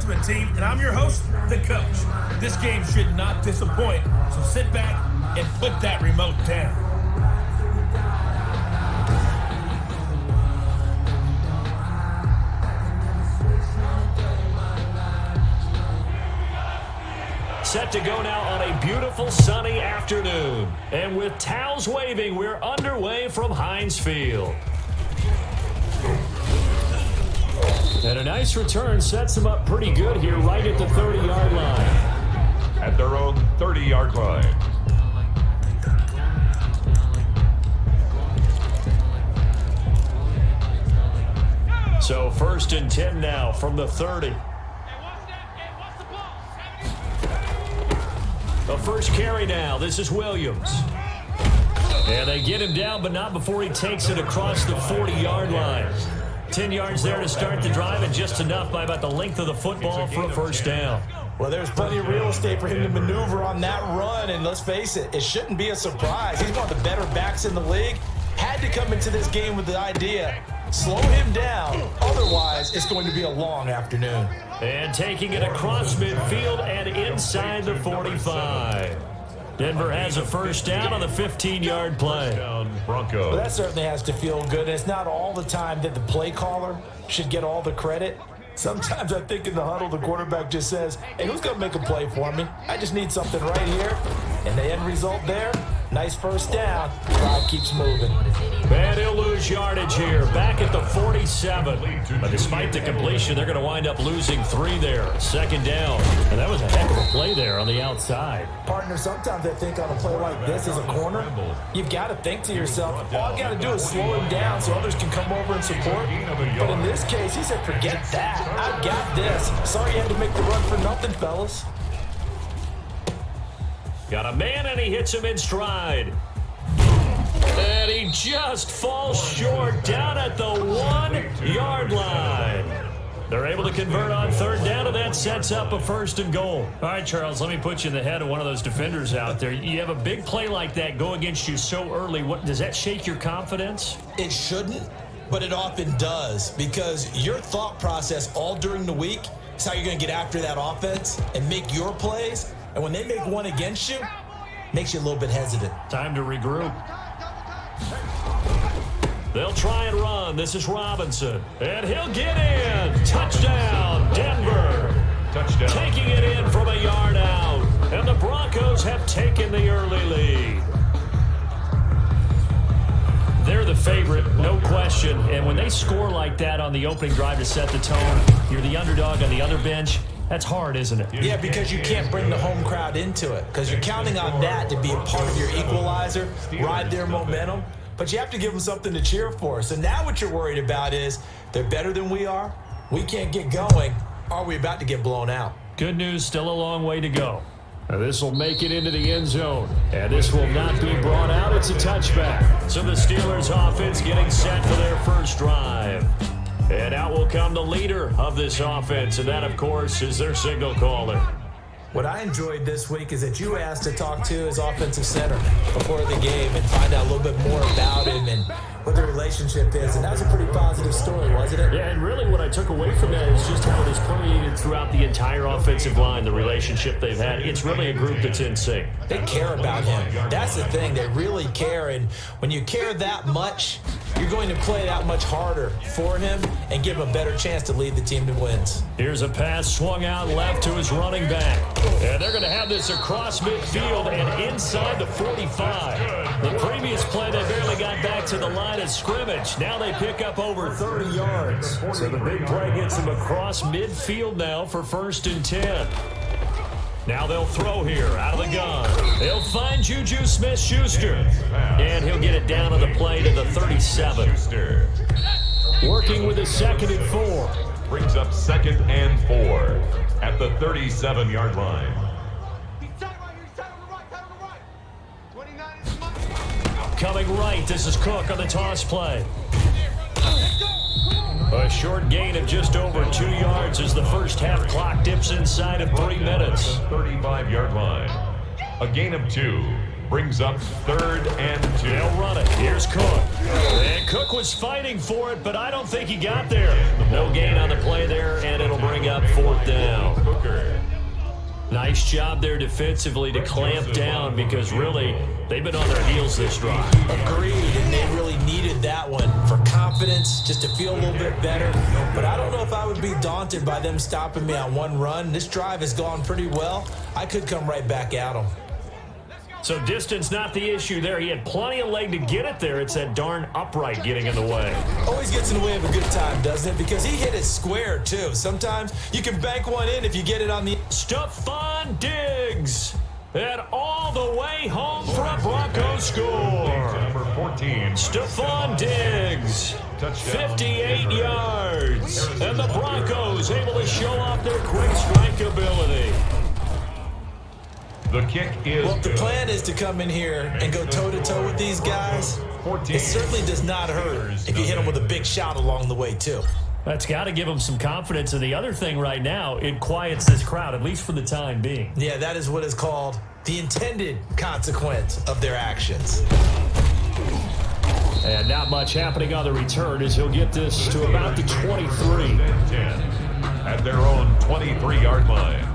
Ultimate Team, and I'm your host, the coach. This game should not disappoint, so sit back and put that remote down. Set to go now on a beautiful sunny afternoon. And with towels waving, we're underway from Heinz Field. And a nice return sets them up pretty good here right at the 30-yard line. At their own 30-yard line. So 1st and 10 now from the 30. The first carry now. This is Williams. And they get him down, but not before he takes it across the 40-yard line. 10 yards there to start the drive, and just enough by about the length of the football for a first down. Well, there's plenty of real estate for him to maneuver on that run, and let's face it, it shouldn't be a surprise. He's one of the better backs in the league. Had to come into this game with the idea, slow him down, otherwise it's going to be a long afternoon. And taking it across midfield and inside the 45. Denver has a first down on the 15-yard play. Broncos. Well, that certainly has to feel good. And it's not all the time that the play caller should get all the credit. Sometimes I think in the huddle, the quarterback just says, hey, who's going to make a play for me? I just need something right here. And the end result there, nice first down. Drive keeps moving. And he'll lose yardage here, back at the 47. But despite the completion, they're going to wind up losing 3 there. Second down. And that was a heck of a play there on the outside. Partner, sometimes I think on a play like this as a corner, you've got to think to yourself, all I got to do is slow him down so others can come over and support. But in this case, he said, forget that. I've got this. Sorry you had to make the run for nothing, fellas. Got a man, and he hits him in stride. And he just falls short down at the 1-yard line. They're able to convert on third down, and that sets up a first and goal. All right, Charles, let me put you in the head of one of those defenders out there. You have a big play like that go against you so early. Does that shake your confidence? It shouldn't, but it often does, because your thought process all during the week is how you're going to get after that offense and make your plays. And when they make one against you, makes you a little bit hesitant. Time to regroup. They'll try and run. This is Robinson. And he'll get in. Touchdown, Denver. Touchdown. Taking it in from a yard out. And the Broncos have taken the early lead. They're the favorite, no question. And when they score like that on the opening drive to set the tone, you're the underdog on the other bench. That's hard, isn't it? Yeah, because you can't bring the home crowd into it, because you're counting on that to be a part of your equalizer, ride their momentum, but you have to give them something to cheer for. So now what you're worried about is they're better than we are, we can't get going, are we about to get blown out? Good news, still a long way to go. Now this will make it into the end zone, and this will not be brought out. It's a touchback. So the Steelers offense getting set for their first drive. And out will come the leader of this offense, and that, of course, is their signal caller. What I enjoyed this week is that you asked to talk to his offensive center before the game and find out a little bit more about him and what the relationship is. And that was a pretty positive story, wasn't it? Yeah, and really what I took away from that is just how it is permeated throughout the entire offensive line, the relationship they've had. It's really a group that's in sync. They care about him. That's the thing. They really care. And when you care that much, you're going to play that much harder for him and give him a better chance to lead the team to wins. Here's a pass swung out left to his running back. And they're going to have this across midfield and inside the 45. The previous play, they barely got back to the line of scrimmage. Now they pick up over 30 yards. So the big play gets them across midfield now for 1st and 10. Now they'll throw here out of the gun. They'll find Juju Smith-Schuster. And he'll get it down on the play to the 37. Working with a 2nd and 4. Brings up 2nd and 4 at the 37-yard line. Coming right, this is Cook on the toss play. A short gain of just over 2 yards as the first half clock dips inside of 3 minutes. 35-yard line. A gain of 2 brings up 3rd and 2. They'll run it. Here's Cook. And Cook was fighting for it, but I don't think he got there. No gain on the play there, and it'll bring up 4th down. Nice job there defensively to clamp down because really they've been on their heels this drive. Agreed, and they really needed that one for confidence, just to feel a little bit better. But I don't know if I would be daunted by them stopping me on one run. This drive has gone pretty well. I could come right back at them. So distance not the issue there. He had plenty of leg to get it there. It's that darn upright getting in the way. Always gets in the way of a good time, doesn't it? Because he hit it square, too. Sometimes you can bank one in if you get it on the... Stephon Diggs. And all the way home for a Broncos score. Number 14. Stephon Diggs. 58 yards. And the Broncos able to show off their quick strike ability. The kick is Well, if the plan is to come in here and go toe-to-toe with these guys, it certainly does not hurt if you hit them with a big shot along the way, too. That's got to give them some confidence. And the other thing right now, it quiets this crowd, at least for the time being. Yeah, that is what is called the intended consequence of their actions. And not much happening on the return as he'll get this to about the 23. at their own 23-yard line.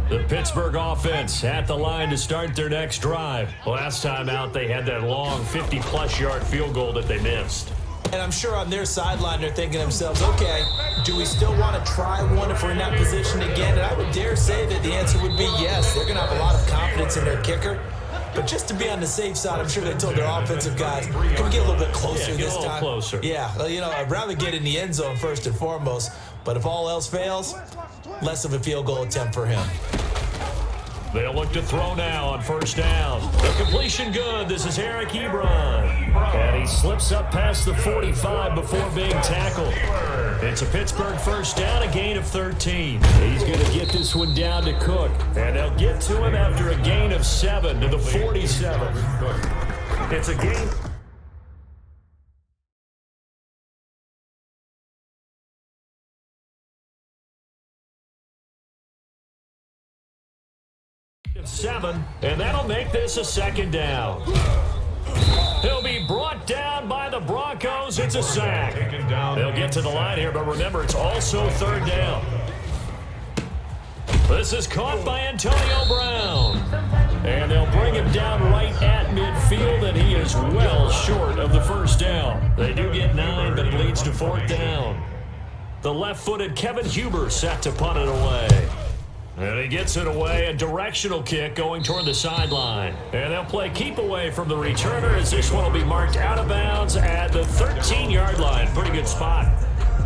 The Pittsburgh offense at the line to start their next drive. Last time out, they had that long 50-plus yard field goal that they missed. And I'm sure on their sideline, they're thinking to themselves, okay, do we still want to try one if we're in that position again? And I would dare say that the answer would be yes. They're going to have a lot of confidence in their kicker. But just to be on the safe side, I'm sure they told their offensive guys, can we get a little bit closer this time? A little closer. Yeah, well, you know, I'd rather get in the end zone first and foremost. But if all else fails, less of a field goal attempt for him. They'll look to throw now on first down. The completion good. This is Eric Ebron. And he slips up past the 45 before being tackled. It's a Pittsburgh first down, a gain of 13. He's going to get this one down to Cook. And they'll get to him after a gain of 7 to the 47. It's a gain. Of 7, and that'll make this a second down. He'll be brought down by the Broncos. It's a sack. They'll get to the line here, but remember, it's also third down. This is caught by Antonio Brown. And they'll bring him down right at midfield, and he is well short of the first down. They do get 9, but it leads to fourth down. The left-footed Kevin Huber set to punt it away. And he gets it away, a directional kick going toward the sideline. And they'll play keep away from the returner as this one will be marked out of bounds at the 13-yard line. Pretty good spot.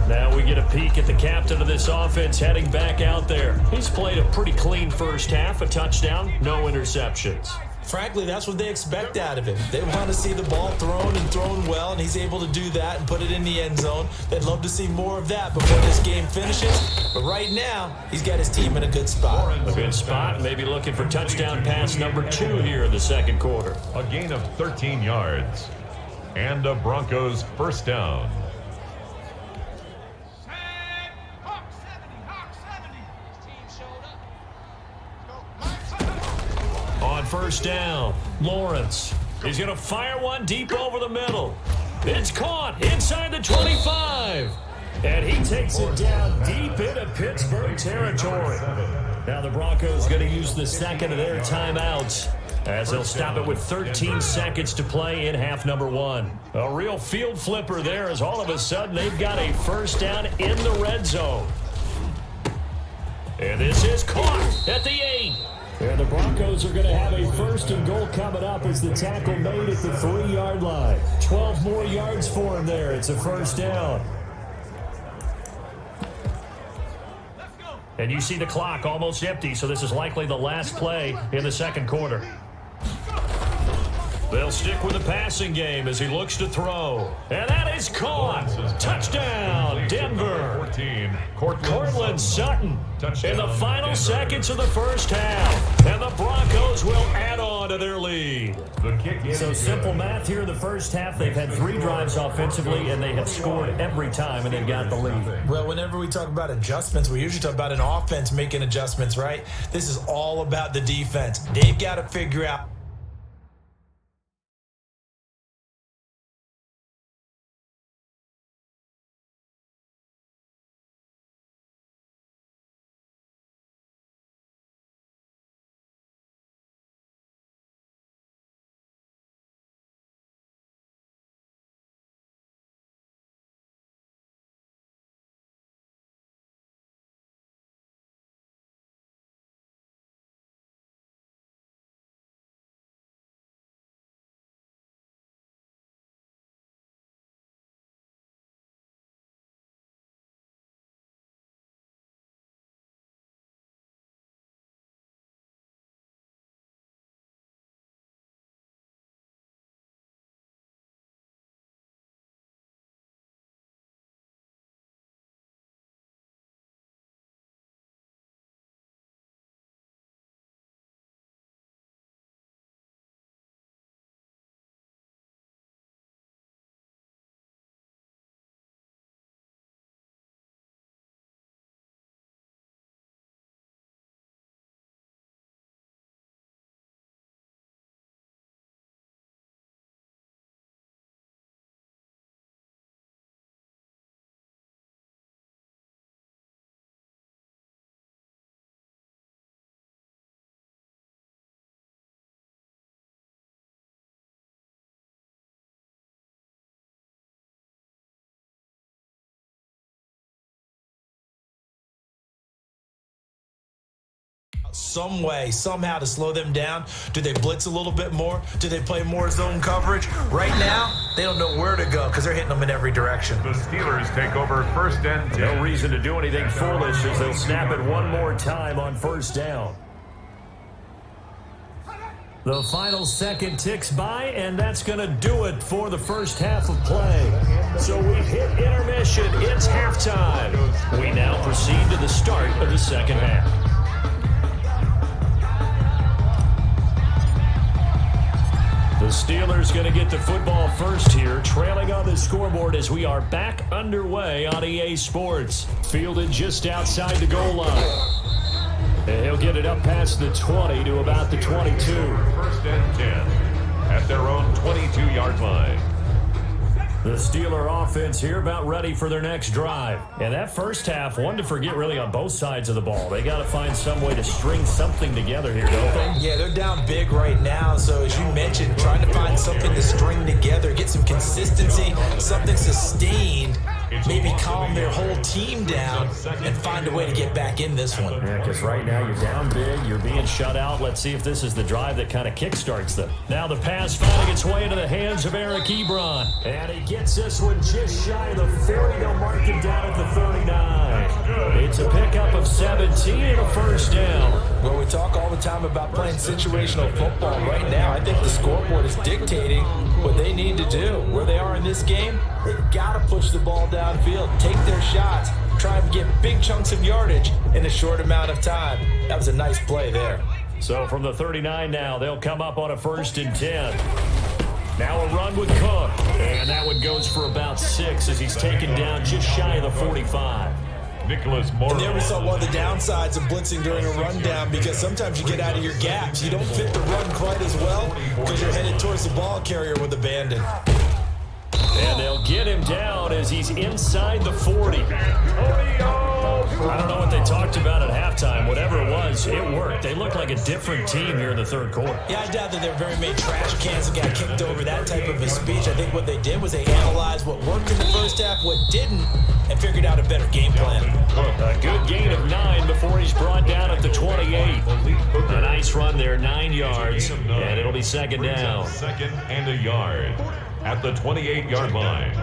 Now we get a peek at the captain of this offense heading back out there. He's played a pretty clean first half, a touchdown, no interceptions. Frankly, that's what they expect out of him. They want to see the ball thrown and thrown well, and he's able to do that and put it in the end zone. They'd love to see more of that before this game finishes. But right now, he's got his team in a good spot. A good spot, maybe looking for touchdown pass number 2 here in the second quarter. A gain of 13 yards. And a Broncos first down. On first down, Lawrence. He's going to fire one deep over the middle. It's caught inside the 25. And he takes it down deep into Pittsburgh territory. Now the Broncos going to use the second of their timeouts as they'll stop it with 13 seconds to play in half number 1. A real field flipper there as all of a sudden they've got a first down in the red zone. And this is caught at the 8. And the Broncos are going to have a first and goal coming up as the tackle made at the 3-yard line. 12 more yards for him there. It's a first down. And you see the clock almost empty, so this is likely the last play in the second quarter. They'll stick with the passing game as he looks to throw. And that is caught. Touchdown, Denver. 14. Cortland Sutton in the final seconds of the first half. And the Broncos will add on to their lead. So simple math here in the first half. They've had 3 drives offensively, and they have scored every time, and they've got the lead. Well, whenever we talk about adjustments, we usually talk about an offense making adjustments, right? This is all about the defense. They've got to figure out out some way, somehow to slow them down. Do they blitz a little bit more? Do they play more zone coverage? Right now, they don't know where to go because they're hitting them in every direction. The Steelers take over 1st and 10. No reason to do anything foolish as they'll snap it one more time on 1st down. The final second ticks by, and that's going to do it for the first half of play. So we've hit intermission. It's halftime. We now proceed to the start of the second half. The Steelers going to get the football first here, trailing on the scoreboard as we are back underway on EA Sports. Fielded just outside the goal line. And he'll get it up past the 20 to about the 22. 1st and 10 at their own 22-yard line. The Steeler offense here about ready for their next drive. And that first half, one to forget really on both sides of the ball. They got to find some way to string something together here, don't they? Yeah, they're down big right now. So as you mentioned, trying to find something to string together, get some consistency, something sustained, maybe calm their whole team down and find a way to get back in this one. Yeah, because right now you're down big, you're being shut out. Let's see if this is the drive that kind of kickstarts them. Now the pass finding its way into the hands of Eric Ebron. And he gets this one just shy of the 40. They'll mark him down at the 39. It's a pickup of 17 and a first down. Well, we talk all the time about playing situational football. Right now, I think the scoreboard is dictating what they need to do. Where they are in this game, they've got to push the ball downfield, take their shots, try and get big chunks of yardage in a short amount of time. That was a nice play there. So from the 39 now, they'll come up on a 1st and 10. Now a run with Cook. And that one goes for about 6 as he's taken down just shy of the 45. Nicholas Morrow. And there we saw one of the downsides of blitzing during a rundown because sometimes you get out of your gaps. You don't fit the run quite as well because you're headed towards the ball carrier with abandon. And they'll get him down as he's inside the 40. I don't know what they talked about at halftime. Whatever it was, it worked. They look like a different team here in the third quarter. Yeah, I doubt that there were very many trash cans that got kicked over, that type of a speech. I think what they did was they analyzed what worked in the first half, what didn't, and figured out a better game plan. A good gain of 9 before he's brought down at the 28. A nice run there, 9 yards, and it'll be 2nd down. 2nd and a yard at the 28-yard line.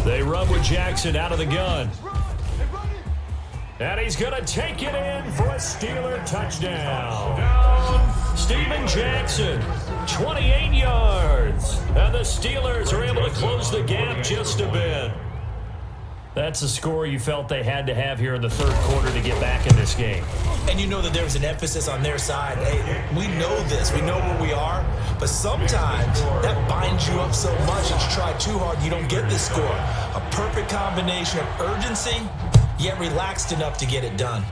They run with Jackson out of the gun. And he's going to take it in for a Steeler touchdown. Steven Jackson, 28 yards. And the Steelers are able to close the gap just a bit. That's a score you felt they had to have here in the third quarter to get back in this game. And you know that there was an emphasis on their side. Hey, we know this. We know where we are. But sometimes that binds you up so much that you try too hard, you don't get this score. A perfect combination of urgency, yet relaxed enough to get it done.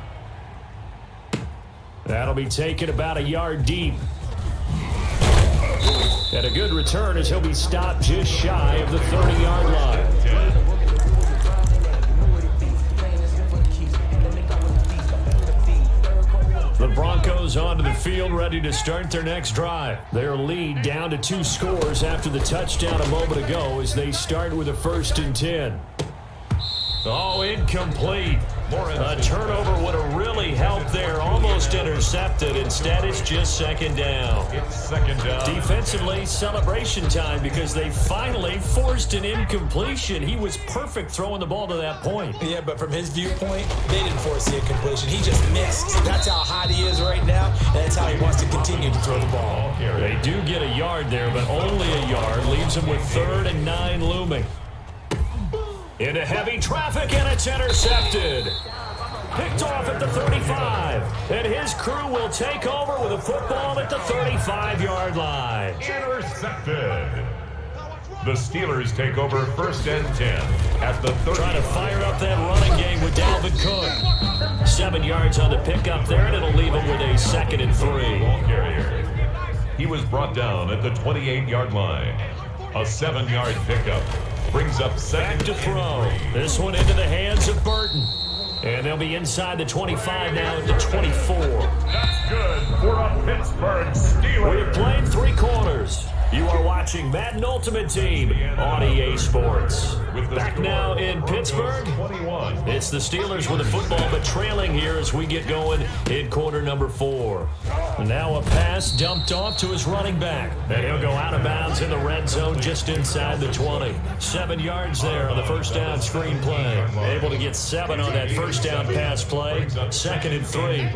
That'll be taken about a yard deep. And a good return as he'll be stopped just shy of the 30-yard line. The Broncos onto the field, ready to start their next drive. Their lead down to 2 scores after the touchdown a moment ago as they start with a 1st and 10. Oh, incomplete. A turnover would have really helped there. Almost intercepted. Instead, it's just 2nd down. It's 2nd down. Defensively, celebration time because they finally forced an incompletion. He was perfect throwing the ball to that point. Yeah, but from his viewpoint, they didn't force the incompletion. He just missed. That's how hot he is right now, and that's how he wants to continue to throw the ball. They do get a yard there, but only a yard. Leaves him with 3rd and 9 looming. Into heavy traffic, and it's intercepted. Picked off at the 35. And his crew will take over with a football at the 35-yard line. Intercepted. The Steelers take over 1st and 10 at the 30. Trying to fire up that running game with Dalvin Cook. 7 yards on the pickup there, and it'll leave him with a 2nd and 3. He was brought down at the 28-yard line. A 7-yard pickup brings up 2nd Back to throw. This one into the hands of Burton. And they'll be inside the 25 now at the 24. That's good for a Pittsburgh Steelers. We've played 3 quarters. You are watching Madden Ultimate Team on EA Sports. Back now in Pittsburgh, it's the Steelers with the football, but trailing here as we get going in quarter number 4. Now a pass dumped off to his running back, and he'll go out of bounds in the red zone just inside the 20. 7 yards there on the first down screen play. Able to get 7 on that first down pass play. 2nd and 3.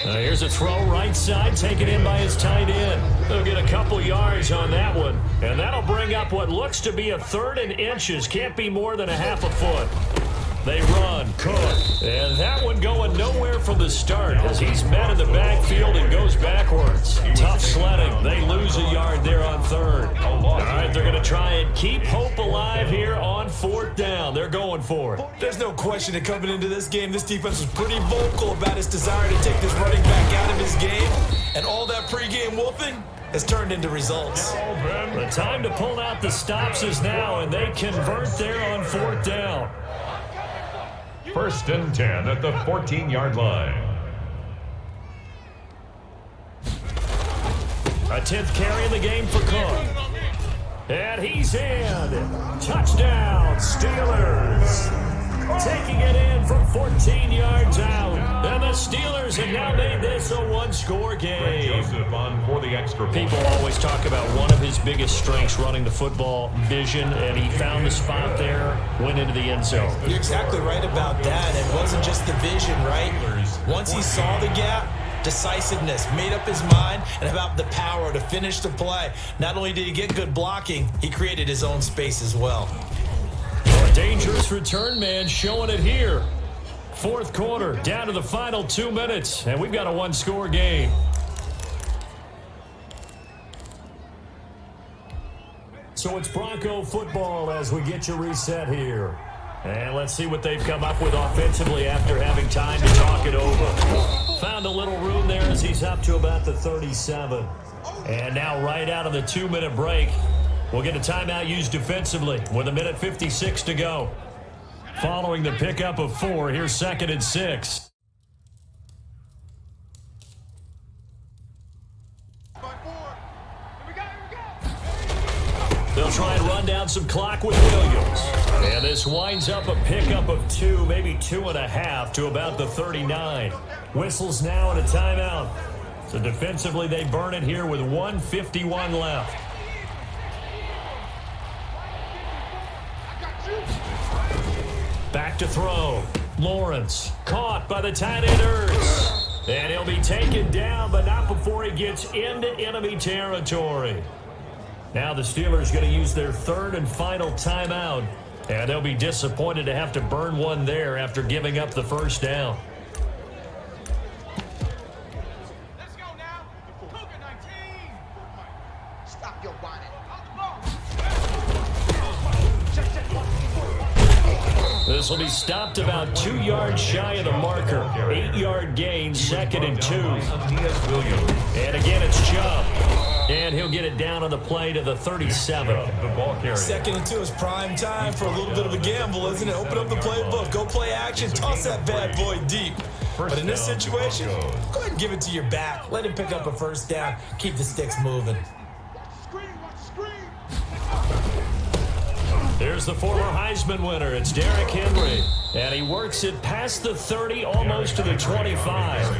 Here's a throw right side, taken in by his tight end. They'll get a couple yards on that one, and that'll bring up what looks to be a 3rd and inches. Can't be more than a half a foot. They run, Cook, and that one going nowhere from the start as he's met in the backfield and goes backwards. Tough sledding. They lose a yard there on 3rd. All right, they're going to try and keep hope alive here on 4th down. They're going for it. There's no question that coming into this game, this defense was pretty vocal about its desire to take this running back out of his game, and all that pregame wolfing has turned into results. The time to pull out the stops is now, and they convert there on 4th down. 1st and 10 at the 14-yard line. A 10th carry in the game for Cook. And he's in. Touchdown, Steelers. Taking it in from 14 yards out. And the Steelers have now made this a 1-score game. Joseph on for the extra point. People always talk about one of his biggest strengths running the football, vision, and he found the spot there, went into the end zone. You're exactly right about that. It wasn't just the vision, right? Once he saw the gap, decisiveness, made up his mind, and about the power to finish the play. Not only did he get good blocking, he created his own space as well. A dangerous return man showing it here. 4th quarter, down to the final 2 minutes, and we've got a 1-score game. So it's Bronco football as we get you reset here. And let's see what they've come up with offensively after having time to talk it over. Found a little room there as he's up to about the 37. And now right out of the 2-minute break, we'll get a timeout used defensively with 1:56 to go. Following the pickup of 4, here's 2nd and 6. They'll try and run down some clock with Williams. And this winds up a pickup of 2, maybe 2.5 to about the 39. Whistles now and a timeout. So defensively, they burn it here with 1:51 left. Back to throw. Lawrence caught by the tight end Ertz. And he'll be taken down, but not before he gets into enemy territory. Now the Steelers going to use their 3rd and final timeout. And they'll be disappointed to have to burn one there after giving up the first down. Let's go now. Cougar 19. Stop your whining. This will be stopped about 2 yards shy of the marker. 8-yard gain, 2nd and 2. And again, it's Chubb. And he'll get it down on the play to the 37. The ball carrier. 2nd and 2 is prime time for a little bit of a gamble, isn't it? Open up the playbook, go play action, toss that bad boy deep. But in this situation, go ahead and give it to your back. Let him pick up a 1st down. Keep the sticks moving. There's the former Heisman winner. It's Derrick Henry. And he works it past the 30, almost to the 25.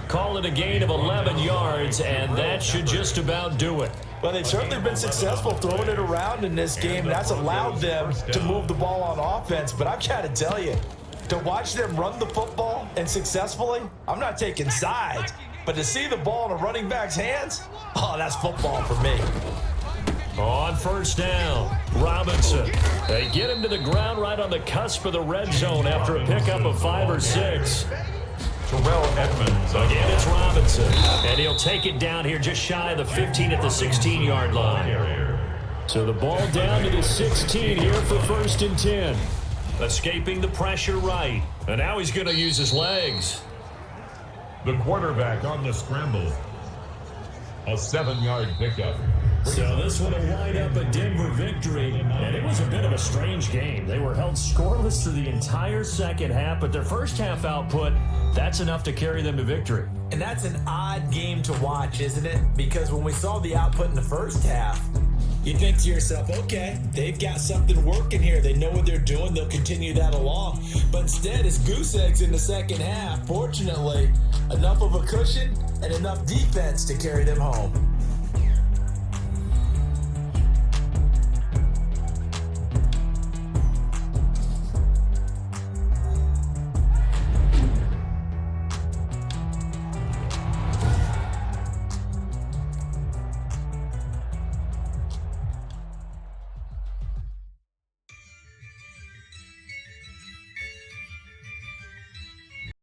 Call it a gain of 11 yards, and that should just about do it. Well, they've certainly been successful throwing it around in this game. That's allowed them to move the ball on offense. But I've got to tell you, to watch them run the football and successfully, I'm not taking sides. But to see the ball in a running back's hands, oh, that's football for me. On 1st down, Robinson. They get him to the ground right on the cusp of the red zone after a pickup of 5 or 6. Terrell Edmonds. Again, it's Robinson. And he'll take it down here just shy of the 15 at the 16-yard line. So the ball down to the 16 here for 1st and 10. Escaping the pressure right. And now he's going to use his legs. The quarterback on the scramble. A 7-yard pickup. So this one will wind up a Denver victory, and it was a bit of a strange game. They were held scoreless through the entire second half, but their first half output, that's enough to carry them to victory. And that's an odd game to watch, isn't it? Because when we saw the output in the first half, you think to yourself, okay, they've got something working here. They know what they're doing. They'll continue that along. But instead, it's goose eggs in the second half. Fortunately, enough of a cushion and enough defense to carry them home.